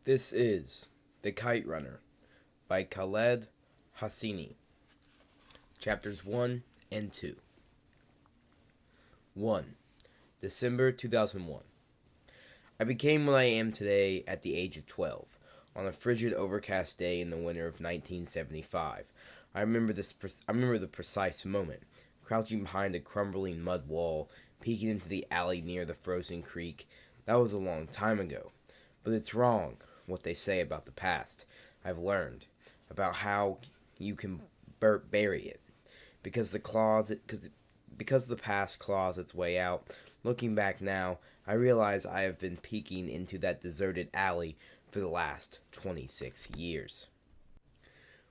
This is The Kite Runner by Haklaed Hosseini Chapters 1 and 2. 1. December 2001. I became what I am today at the age of 12, on a frigid, overcast day in the winter of 1975. I remember the precise moment, crouching behind a crumbling mud wall, peeking into the alley near the frozen creek. That was a long time ago. But it's wrong, what they say about the past. I've learned about how you can bury it, because the past claws its way out. Looking back now, I realize I have been peeking into that deserted alley for the last 26 years.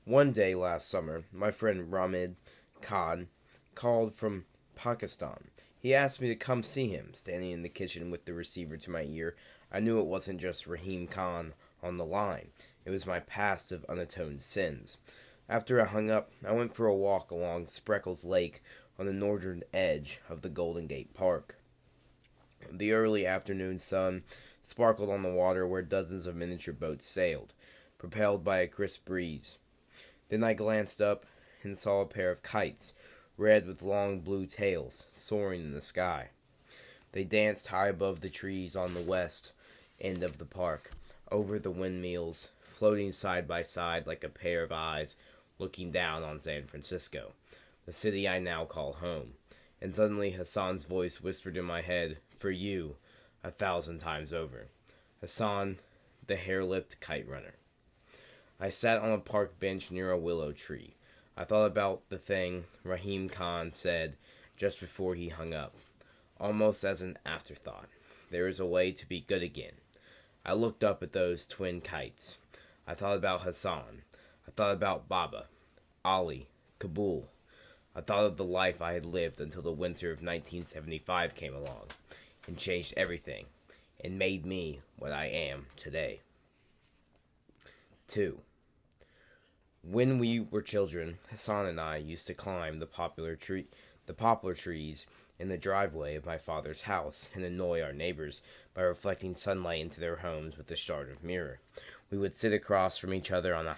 One day last summer, my friend Ramid Khan called from Pakistan. He asked me to come see him. Standing in the kitchen with the receiver to my ear, I knew it wasn't just Rahim Khan on the line. It was my past of unatoned sins. After I hung up, I went for a walk along Spreckles Lake on the northern edge of the Golden Gate Park. The early afternoon sun sparkled on the water where dozens of miniature boats sailed, propelled by a crisp breeze. Then I glanced up and saw a pair of kites, red with long blue tails, soaring in the sky. They danced high above the trees on the west end of the park, over the windmills, floating side by side like a pair of eyes looking down on San Francisco, the city I now call home. And suddenly Hassan's voice whispered in my head, "For you, 1,000 times over." Hassan, the hair-lipped kite runner. I sat on a park bench near a willow tree. I thought about the thing Rahim Khan said just before he hung up, almost as an afterthought. There is a way to be good again. I looked up at those twin kites. I thought about Hassan. I thought about Baba, Ali, Kabul. I thought of the life I had lived until the winter of 1975 came along and changed everything and made me what I am today. 2. When we were children, Hassan and I used to climb the poplar trees in the driveway of my father's house and annoy our neighbors by reflecting sunlight into their homes with a shard of mirror. We would sit across from each other on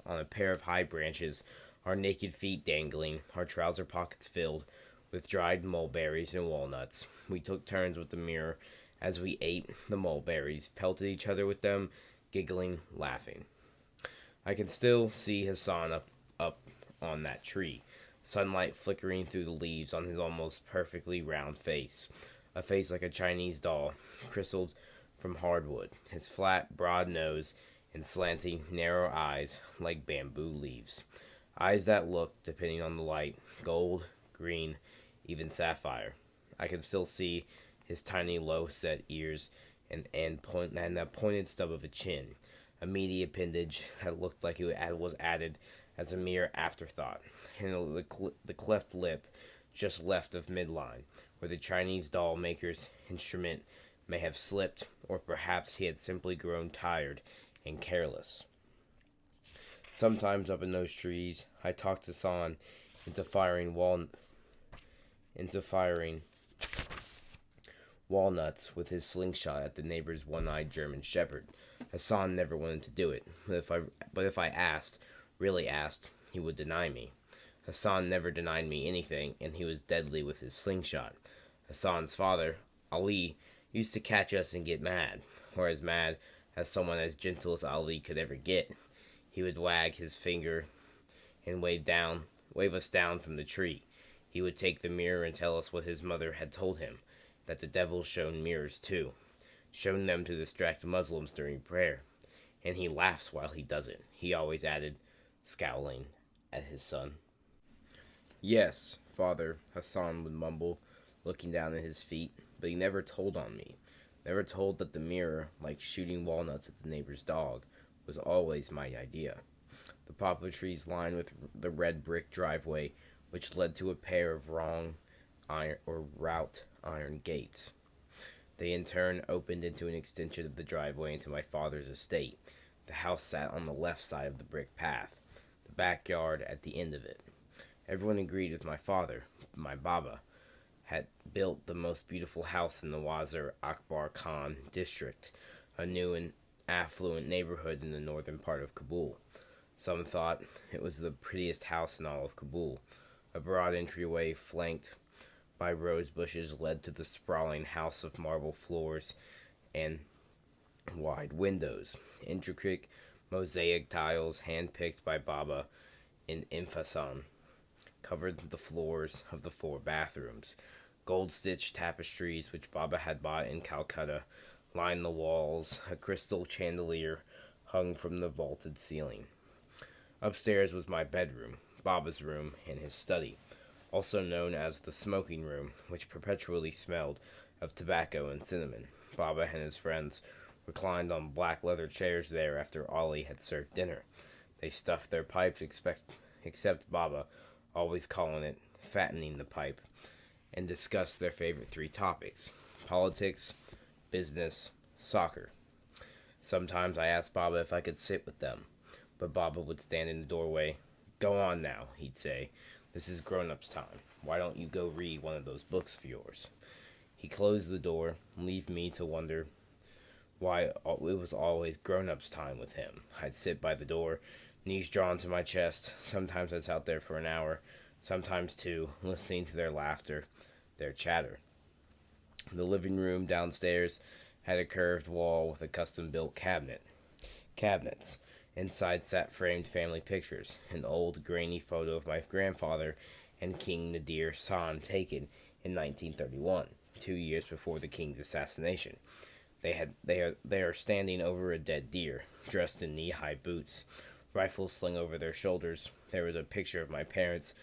a pair of high branches, our naked feet dangling, our trouser pockets filled with dried mulberries and walnuts. We took turns with the mirror as we ate the mulberries, pelted each other with them, giggling, laughing. I can still see Hassan up on that tree, sunlight flickering through the leaves on his almost perfectly round face, a face like a Chinese doll, crystalled from hardwood, his flat, broad nose and slanting, narrow eyes like bamboo leaves. Eyes that look, depending on the light, gold, green, even sapphire. I can still see his tiny, low-set ears and that pointed stub of a chin, a meaty appendage that looked like it was added as a mere afterthought, and the cleft lip just left of midline, where the Chinese doll maker's instrument may have slipped, or perhaps he had simply grown tired and careless. Sometimes up in those trees, I talked Hassan into firing walnuts with his slingshot at the neighbor's one-eyed German shepherd. Hassan never wanted to do it, but if I really asked, he would deny me. Hassan never denied me anything, and he was deadly with his slingshot. Hassan's father, Ali, used to catch us and get mad, or as mad as someone as gentle as Ali could ever get. He would wag his finger and wave us down from the tree. He would take the mirror and tell us what his mother had told him, that the devil shone mirrors too, shown them to distract Muslims during prayer. And he laughs while he does it, he always added, scowling at his son. "Yes, father," Hassan would mumble, looking down at his feet, but he never told on me. Never told that the mirror, like shooting walnuts at the neighbor's dog, was always my idea. The poplar trees lined with the red brick driveway, which led to a pair of wrought iron gates. They in turn opened into an extension of the driveway into my father's estate. The house sat on the left side of the brick path, the backyard at the end of it. Everyone agreed with my father. My Baba had built the most beautiful house in the Wazir Akbar Khan district, a new and affluent neighborhood in the northern part of Kabul. Some thought it was the prettiest house in all of Kabul. A broad entryway flanked by rose bushes led to the sprawling house of marble floors and wide windows. Intricate mosaic tiles, hand-picked by Baba in Infasan, covered the floors of the 4 bathrooms. Gold-stitched tapestries, which Baba had bought in Calcutta, lined the walls. A crystal chandelier hung from the vaulted ceiling. Upstairs was my bedroom, Baba's room, and his study, also known as the smoking room, which perpetually smelled of tobacco and cinnamon. Baba and his friends reclined on black leather chairs there after Ali had served dinner. They stuffed their pipes, except Baba, always calling it fattening the pipe, and discussed their favorite 3 topics: politics, business, soccer. Sometimes I asked Baba if I could sit with them, but Baba would stand in the doorway. "Go on now," he'd say. "This is grown-ups' time. Why don't you go read one of those books of yours?" He closed the door, leaving me to wonder why it was always grown-ups' time with him. I'd sit by the door, knees drawn to my chest. Sometimes I sat there for an hour, sometimes 2, listening to their laughter, their chatter. The living room downstairs had a curved wall with a custom-built cabinets. Inside sat framed family pictures, an old grainy photo of my grandfather and King Nadir San taken in 1931, 2 years before the king's assassination. They are standing over a dead deer, dressed in knee-high boots, rifles slung over their shoulders. There was a picture of my parents'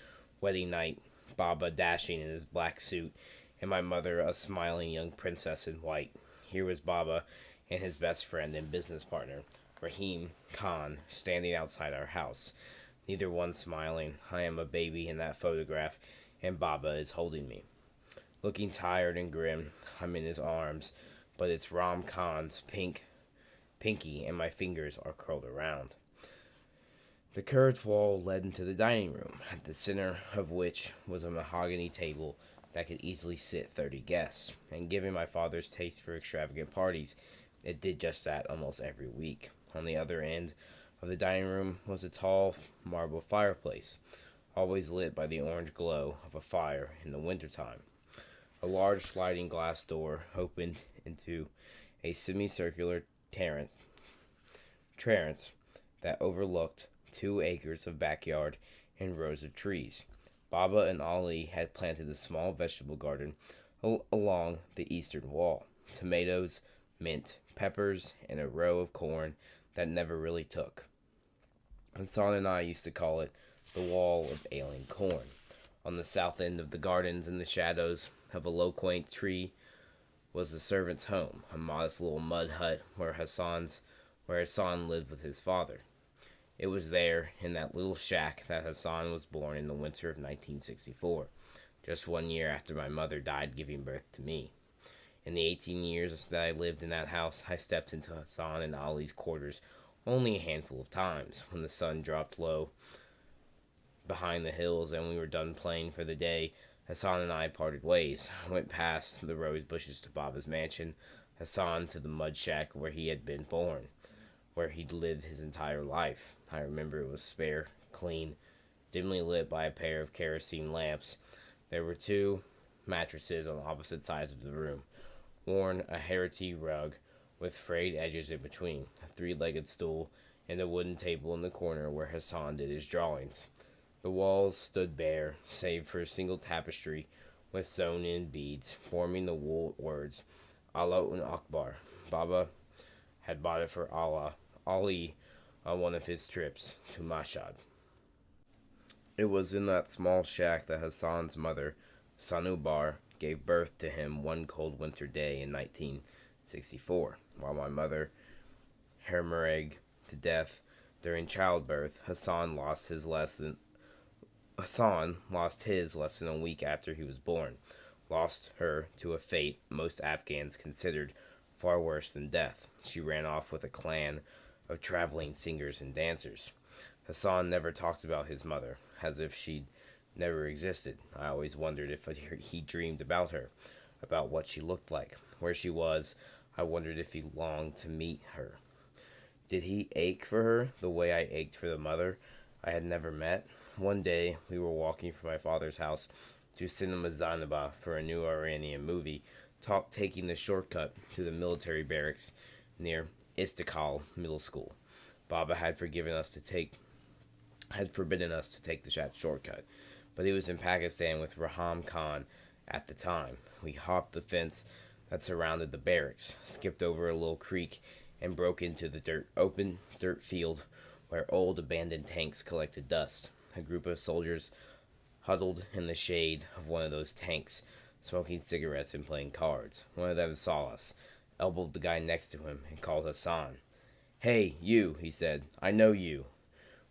wedding night, Baba dashing in his black suit, and my mother a smiling young princess in white. Here was Baba and his best friend and business partner, Rahim Khan, standing outside our house, neither one smiling. I am a baby in that photograph, and Baba is holding me. Looking tired and grim, I'm in his arms, but it's Ram Khan's pinky, and my fingers are curled around. The curved wall led into the dining room, at the center of which was a mahogany table that could easily sit 30 guests, and given my father's taste for extravagant parties, it did just that almost every week. On the other end of the dining room was a tall marble fireplace, always lit by the orange glow of a fire in the wintertime. A large sliding glass door opened into a semicircular terrace that overlooked 2 acres of backyard and rows of trees. Baba and Ali had planted a small vegetable garden along the eastern wall. Tomatoes, mint, peppers, and a row of corn that never really took. Hassan and I used to call it the wall of ailing corn. On the south end of the gardens, in the shadows of a low quaint tree, was the servant's home, a modest little mud hut where Hassan lived with his father. It was there, in that little shack, that Hassan was born in the winter of 1964, just 1 year after my mother died giving birth to me. In the 18 years that I lived in that house, I stepped into Hassan and Ali's quarters only a handful of times. When the sun dropped low behind the hills and we were done playing for the day, Hassan and I parted ways. I went past the rose bushes to Baba's mansion, Hassan to the mud shack where he had been born, where he'd lived his entire life. I remember it was spare, clean, dimly lit by a pair of kerosene lamps. There were 2 mattresses on opposite sides of the room, worn a Harity rug with frayed edges in between, a 3-legged stool, and a wooden table in the corner where Hassan did his drawings. The walls stood bare, save for a single tapestry with sewn-in beads, forming the words Allah Akbar. Baba had bought it for Ali on one of his trips to Mashhad. It was in that small shack that Hassan's mother, Sanubar, gave birth to him one cold winter day in 1964. While my mother hemorrhaged to death during childbirth, Hassan lost his less than a week after he was born, lost her to a fate most Afghans considered far worse than death. She ran off with a clan of traveling singers and dancers. Hassan never talked about his mother, as if she'd never existed. I always wondered if he dreamed about her, about what she looked like, where she was. I wondered if he longed to meet her. Did he ache for her the way I ached for the mother I had never met? One day, we were walking from my father's house to Cinema Zanzibar for a new Iranian movie, taking the shortcut to the military barracks near Istiklal Middle School. Baba had forbidden us to take the shortcut, but he was in Pakistan with Raham Khan at the time. We hopped the fence that surrounded the barracks, skipped over a little creek, and broke into the open dirt field where old abandoned tanks collected dust. A group of soldiers huddled in the shade of one of those tanks, smoking cigarettes and playing cards. One of them saw us, elbowed the guy next to him, and called Hassan. "Hey, you," he said. "I know you."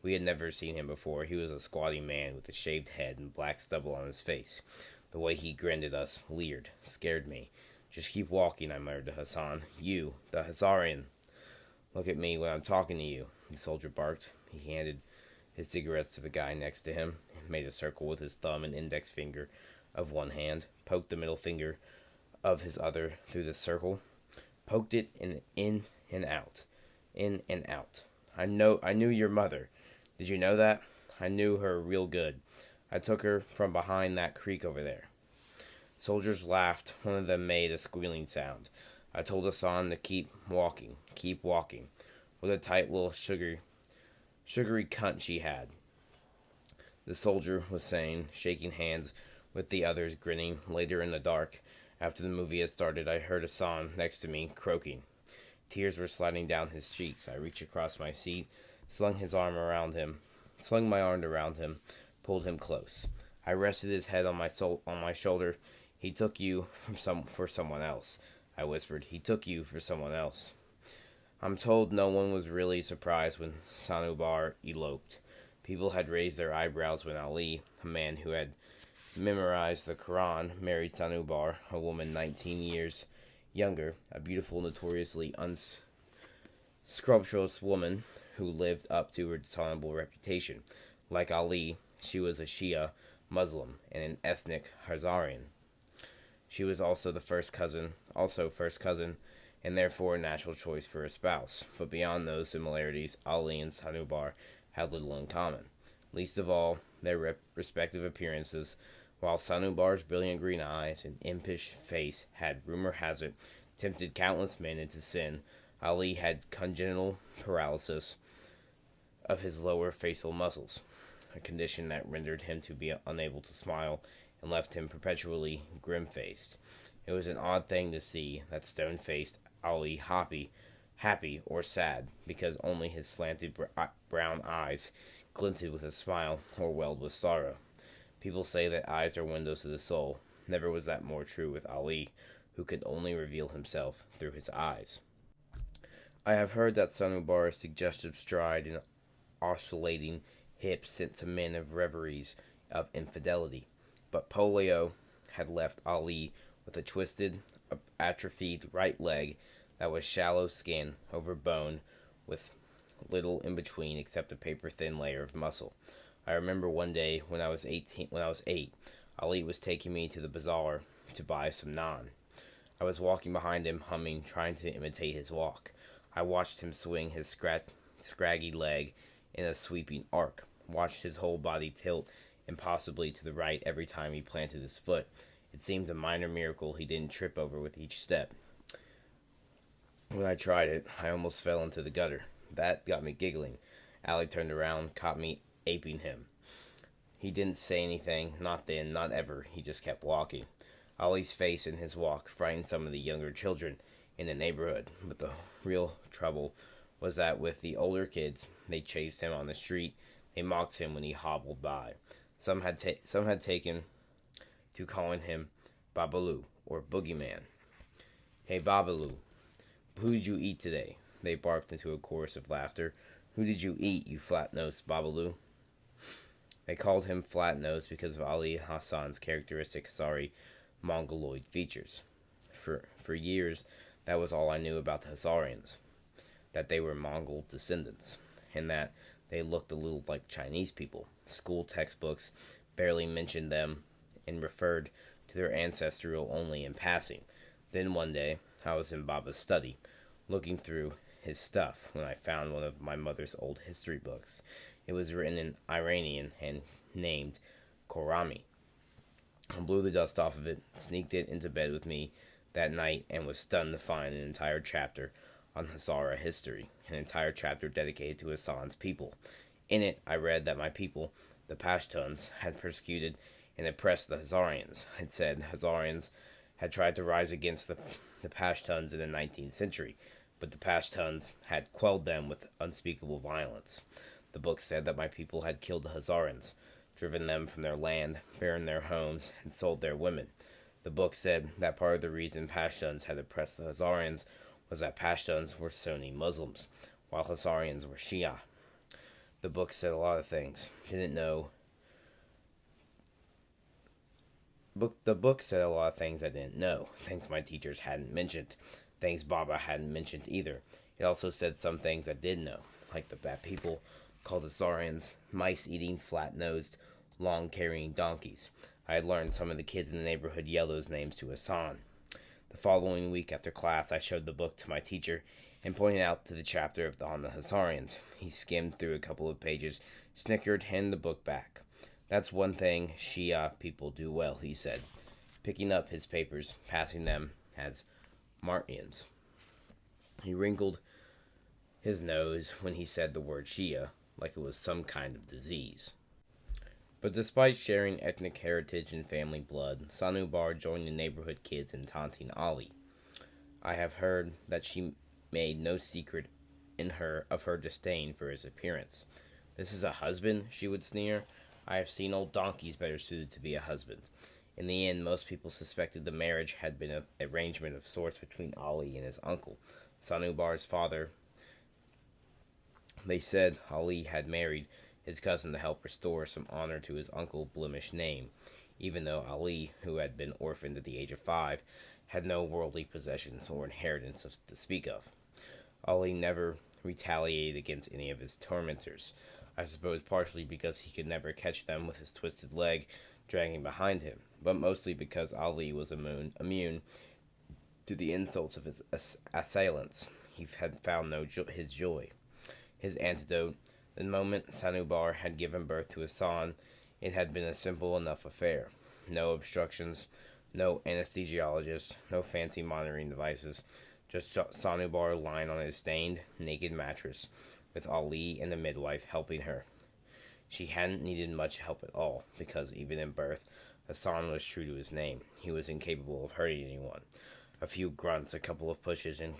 We had never seen him before. He was a squatty man with a shaved head and black stubble on his face. The way he grinned at us, leered, scared me. "Just keep walking," I muttered to Hassan. "You, the Hazarian. Look at me when I'm talking to you," the soldier barked. He handed his cigarettes to the guy next to him, and made a circle with his thumb and index finger of one hand, poked the middle finger of his other through the circle, poked it in and out, in and out. I knew your mother. Did you know that? I knew her real good. I took her from behind that creek over there." Soldiers laughed. One of them made a squealing sound. I told Hassan to keep walking. Keep walking. What a tight little sugary cunt she had, the soldier was saying, shaking hands with the others, grinning. Later in the dark, after the movie had started, I heard Hassan next to me croaking. Tears were sliding down his cheeks. I reached across my seat, slung my arm around him, pulled him close. I rested his head on my shoulder. "He took you for someone else," I whispered. "He took you for someone else." I'm told no one was really surprised when Sanubar eloped. People had raised their eyebrows when Ali, a man who had memorized the Quran, married Sanubar, a woman 19 years younger, a beautiful, notoriously unscrupulous woman who lived up to her dishonorable reputation. Like Ali, she was a Shia Muslim and an ethnic Hazarian. She was also first cousin, and therefore a natural choice for a spouse. But beyond those similarities, Ali and Sanubar had little in common, least of all their respective appearances. While Sanubar's brilliant green eyes and impish face had, rumor has it, tempted countless men into sin, Ali had congenital paralysis of his lower facial muscles, a condition that rendered him to be unable to smile and left him perpetually grim-faced. It was an odd thing to see that stone-faced Ali happy or sad, because only his slanted brown eyes glinted with a smile or welled with sorrow. People say that eyes are windows to the soul. Never was that more true with Ali, who could only reveal himself through his eyes. I have heard that Sanubar's suggestive stride and oscillating hips sent to men of reveries of infidelity, but polio had left Ali with a twisted, atrophied right leg that was shallow skin over bone with little in between except a paper-thin layer of muscle. I remember one day when I was 8, Ali was taking me to the bazaar to buy some naan. I was walking behind him, humming, trying to imitate his walk. I watched him swing his scraggy leg in a sweeping arc, watched his whole body tilt impossibly to the right every time he planted his foot. It seemed a minor miracle he didn't trip over with each step. When I tried it, I almost fell into the gutter. That got me giggling. Ali turned around, caught me aping him. He didn't say anything, not then, not ever. He just kept walking. Ali's face in his walk frightened some of the younger children in the neighborhood, but the real trouble was that with the older kids, they chased him on the street. They mocked him when he hobbled by. Some had taken to calling him Babalu, or Boogeyman. "Hey, Babalu, who did you eat today?" They barked into a chorus of laughter. "Who did you eat, you flat-nosed Babalu?" They called him flat-nosed because of Ali Hassan's characteristic Hazari Mongoloid features. For years, that was all I knew about the Hazarians, that they were Mongol descendants, and that they looked a little like Chinese people. School textbooks barely mentioned them and referred to their ancestry only in passing. Then one day, I was in Baba's study, looking through his stuff when I found one of my mother's old history books. It was written in Iranian and named Korami. I blew the dust off of it, sneaked it into bed with me that night, and was stunned to find an entire chapter on Hazara history, an entire chapter dedicated to Hassan's people. In it, I read that my people, the Pashtuns, had persecuted and oppressed the Hazarians. It said Hazarians had tried to rise against the Pashtuns in the 19th century, but the Pashtuns had quelled them with unspeakable violence. The book said that my people had killed the Hazarans, driven them from their land, burned their homes, and sold their women. The book said that part of the reason Pashtuns had oppressed the Hazarians was that Pashtuns were Sunni Muslims, while Hazarians were Shia. The book said a lot of things. The book said a lot of things I didn't know, things my teachers hadn't mentioned, things Baba hadn't mentioned either. It also said some things I did know, like that people called Hazarians mice-eating, flat-nosed, long-carrying donkeys. I had learned some of the kids in the neighborhood yell those names to Hassan. The following week after class, I showed the book to my teacher and pointed out to the chapter on the Hazarians. He skimmed through a couple of pages, snickered, handed the book back. That's one thing Shia people do well, he said, picking up his papers, passing them as Martians. He wrinkled his nose when he said the word Shia, like it was some kind of disease. But despite sharing ethnic heritage and family blood, Sanubar joined the neighborhood kids in taunting Ali. I have heard that she made no secret of her disdain for his appearance. "This is a husband?" she would sneer. "I have seen old donkeys better suited to be a husband." In the end, most people suspected the marriage had been an arrangement of sorts between Ali and his uncle, Sanubar's father. They said Ali had married his cousin to help restore some honor to his uncle's blemished name, even though Ali, who had been orphaned at the age of 5, had no worldly possessions or inheritance to speak of. Ali never retaliated against any of his tormentors, I suppose partially because he could never catch them with his twisted leg dragging behind him, but mostly because Ali was immune to the insults of his assailants. He had found his joy. His antidote: the moment Sanubar had given birth to Hassan, it had been a simple enough affair. No obstructions, no anesthesiologist, no fancy monitoring devices, just Sanubar lying on his stained, naked mattress, with Ali and the midwife helping her. She hadn't needed much help at all, because even in birth, Hassan was true to his name. He was incapable of hurting anyone. A few grunts, a couple of pushes, and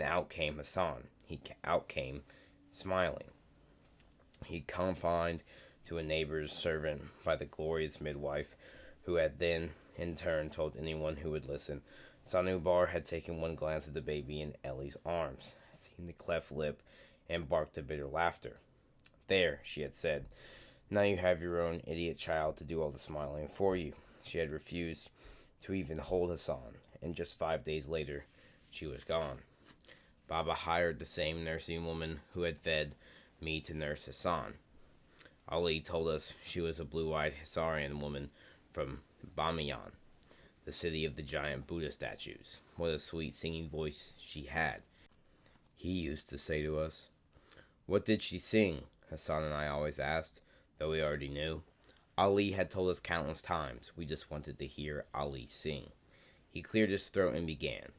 out came Hassan. Out came smiling. He confined to a neighbor's servant by the glorious midwife, who had then, in turn, told anyone who would listen. Sanubar had taken one glance at the baby in Ellie's arms, seen the cleft lip, and barked a bitter laughter. "There," she had said, "now you have your own idiot child to do all the smiling for you." She had refused to even hold Hassan, and just 5 days later, she was gone. Baba hired the same nursing woman who had fed me to nurse Hassan. Ali told us she was a blue-eyed Hazarian woman from Bamiyan, the city of the giant Buddha statues. What a sweet singing voice she had, he used to say to us. What did she sing? Hassan and I always asked, though we already knew. Ali had told us countless times. We just wanted to hear Ali sing. He cleared his throat and began.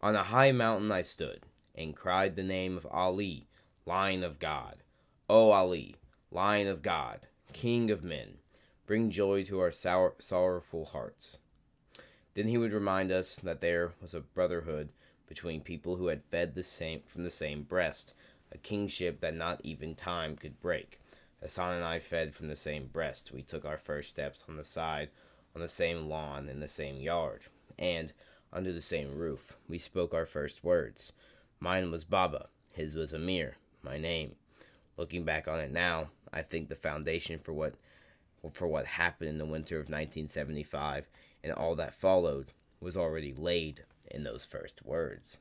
On a high mountain I stood, and cried the name of Ali, Lion of God. O Ali, Lion of God, King of men, bring joy to our sorrowful hearts. Then he would remind us that there was a brotherhood between people who had fed from the same breast, a kingship that not even time could break. Hassan and I fed from the same breast. We took our first steps on the same lawn, in the same yard, and under the same roof. We spoke our first words. Mine was Baba, his was Amir, my name. Looking back on it now, I think the foundation for what happened in the winter of 1975 and all that followed was already laid in those first words.